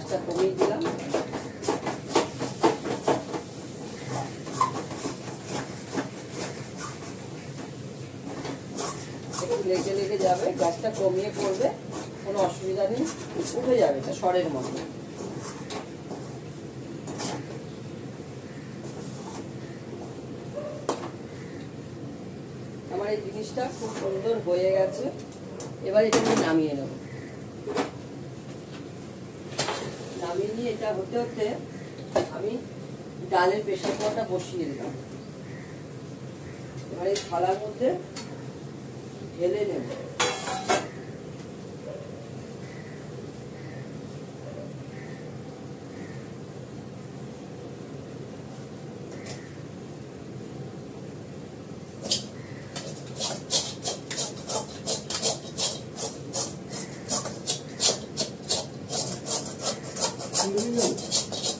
গ্যাসটা কমিয়ে দিলাম। একটু লেগে লেগে যাবে, গ্যাসটা কমিয়ে করবে, কোনো অসুবিধা নেই, উঠে যাবে এটা সরের মতো। আমার এই জিনিসটা খুব সুন্দর হয়ে গেছে। এবার এটা আমি নামিয়ে নেব। নামিয়ে নিয়ে এটা হতে হতে আমি ডালের প্রেসার কুকারটা বসিয়ে দিলাম। এবার এই থালার মধ্যে ঢেলে নেব।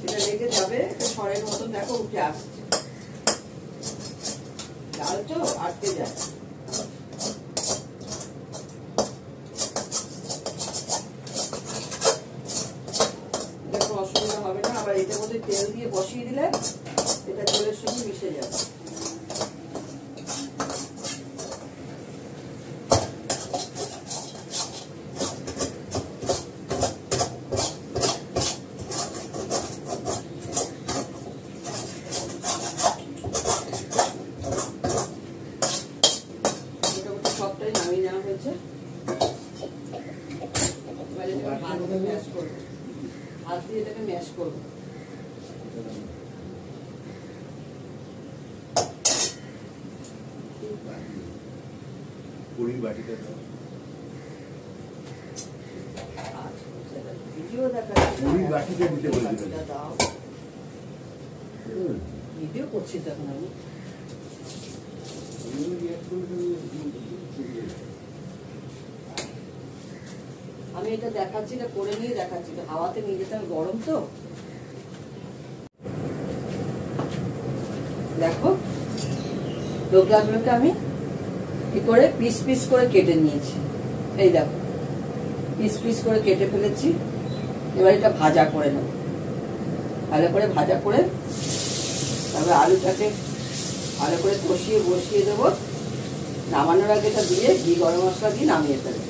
এটা লেগে যাবে, সরের মতন দেখো উঠে আসছে। ডাল তো আটকে যায়। দেখো অসুবিধা হবে না। আবার এটার মধ্যে তেল দিয়ে বসিয়ে দিলে এটা তেলের সঙ্গে মিশে যাবে। সবটাই নামিয়ে নেওয়া হয়েছে। হাত দিয়ে ম্যাশ করবো, হাত দিয়ে এটাকে ম্যাশ করবো। ভিডিও দেখাচ্ছি, ভিডিও করছি তখন আমি। আমি এটা দেখাচ্ছি, এটা করে নিয়ে দেখাচ্ছি। হাওয়াতে নিয়ে যেতে গরম তো। দেখো ডোকলাগুলোকে আমি কি করে পিস পিস করে কেটে নিয়েছি। এই দেখো পিস পিস করে কেটে ফেলেছি। এবার এটা ভাজা করে নেব, ভালো করে ভাজা করে তারপরে আলুটাকে ভালো করে কষিয়ে বসিয়ে দেবো। নামানোর আগে এটা দিয়ে ঘি গরম মশলা দিয়ে নামিয়ে ফেলবো।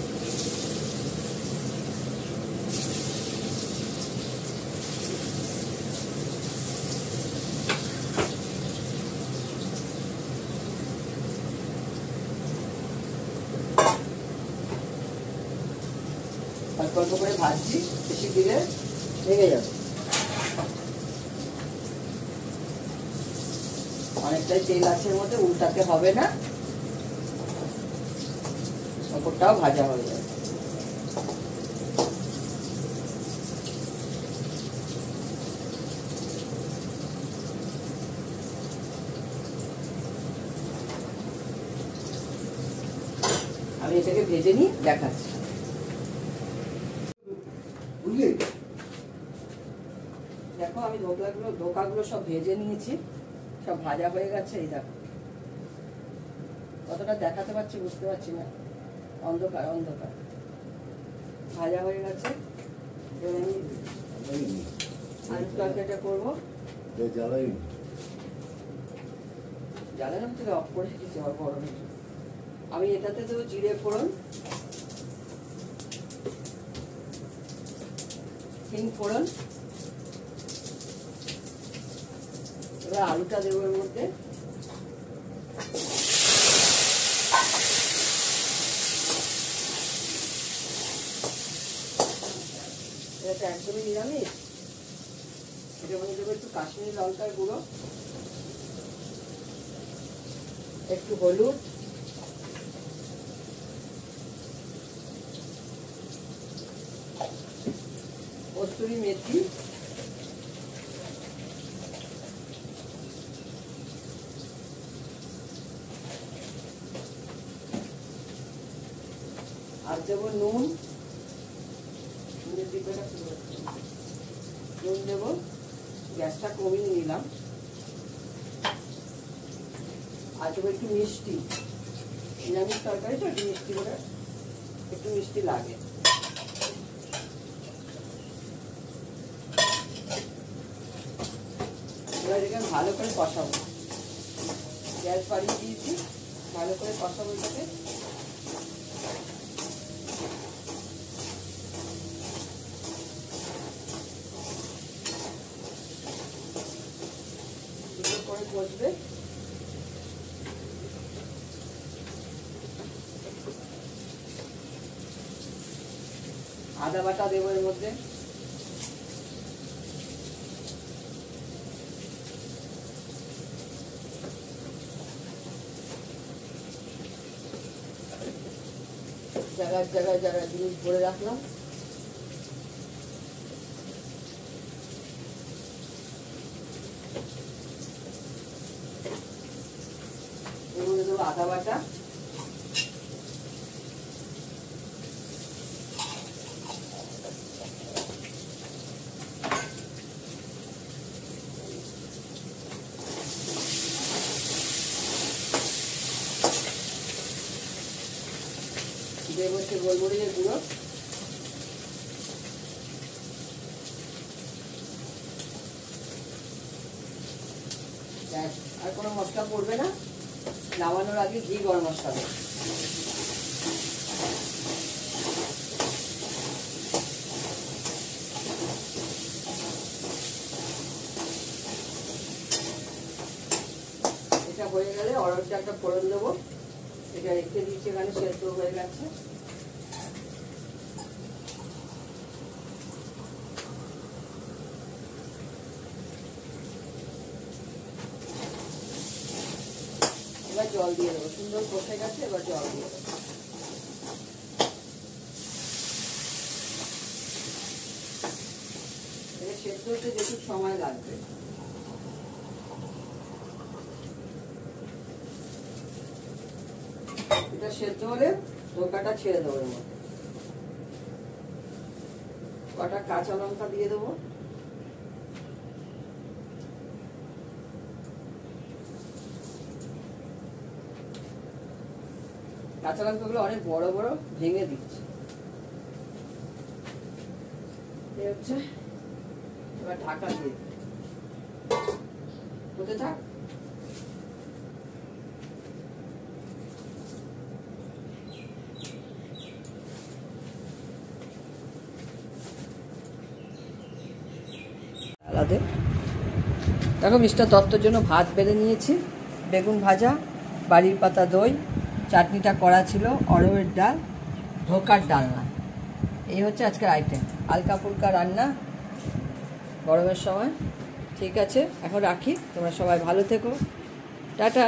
অল্প অল্প করে ভাজছি, বেশি দিলে ভেঙে যাবে। অনেকটাই তেল আছে এর মধ্যে, উল্টাতে হবে না, ওপরটাও ভাজা হয়ে যাবে। আমি এটাকে ভেজে নিই, দেখাচ্ছি। দেখো আমি ধোকাগুলো সব ভেজে নিয়েছি, সব ভাজা হয়ে গেছে। এই দেখো কতটা দেখাতে পারছি বুঝতে পারছি না, অন্ধকার অন্ধকার। ভাজা হয়ে গেছে। এবার আমি আলুর তরকারিটা করবো। জ্বালালাম থেকে অফ করে দিচ্ছি আমার গরমে। আমি এটাতে দেবো জিরে ফোড়ন, হিং ফোড়ন। এবার আলুটা দেবো এর মধ্যে। এটা একদমই নিরামিষ। এটার মধ্যে দেবো একটু কাশ্মীরি লঙ্কার গুঁড়ো, একটু হলুদ, কস্তুরি মেথি, আর দেবো নুন। নুন দেবো, গ্যাসটা কমিয়ে নিলাম। আর দেবো একটু মিষ্টি। নিরামিষ তরকারি তো একটু মিষ্টি করে, একটু মিষ্টি লাগে। এবার এটাকে ভালো করে কষাবো, গ্যাস বাড়িয়ে দিয়েছি, ভালো করে কষাবো এটাকে। করে কষবে, আদা বাটা দেবো এর মধ্যে, জায়গায় জায়গায় জায়গায় জিনিস ভরে রাখলাম। এগুলো দেবো আদা বাটা, দেবো হচ্ছে গোলমরিচের গুঁড়ো, আর কোনো মশলা পড়বে না। নামানোর আগে ঘি গরম মশলা দেবো। এটা হয়ে গেলে অরহরটা একটা ফোড়ন দেবো, এটা রেখে দিয়েছি এখানে, সেদ্ধ হয়ে গেছে। এবার জল দিয়ে দেবো, সুন্দর কষে গেছে, এবার জল দিয়ে দেবো। এটা সেদ্ধ হতে যেটুকু সময় লাগবে। এটা সেদ্ধ হলে ধোকাটা ছেড়ে দেবো, এর মধ্যে কটা কাঁচা লঙ্কা দিয়ে দেবো, কাঁচা লঙ্কাগুলো অনেক বড় বড় ভেঙে দিচ্ছে। এবার ঢাকা দিয়ে হতে থাক। দেখো মিস্টার দত্তর জন্য ভাত বেড়ে নিয়েছি, বেগুন ভাজা, বাড়ির পাতা দই, চাটনিটা করা ছিল, অরহরের ডাল, ধোকার ডালনা। এই হচ্ছে আজকের আইটেম, হালকা ফুলকা রান্না গরমের সময়। ঠিক আছে, এখন রাখি, তোমরা সবাই ভালো থেকো, টাটা।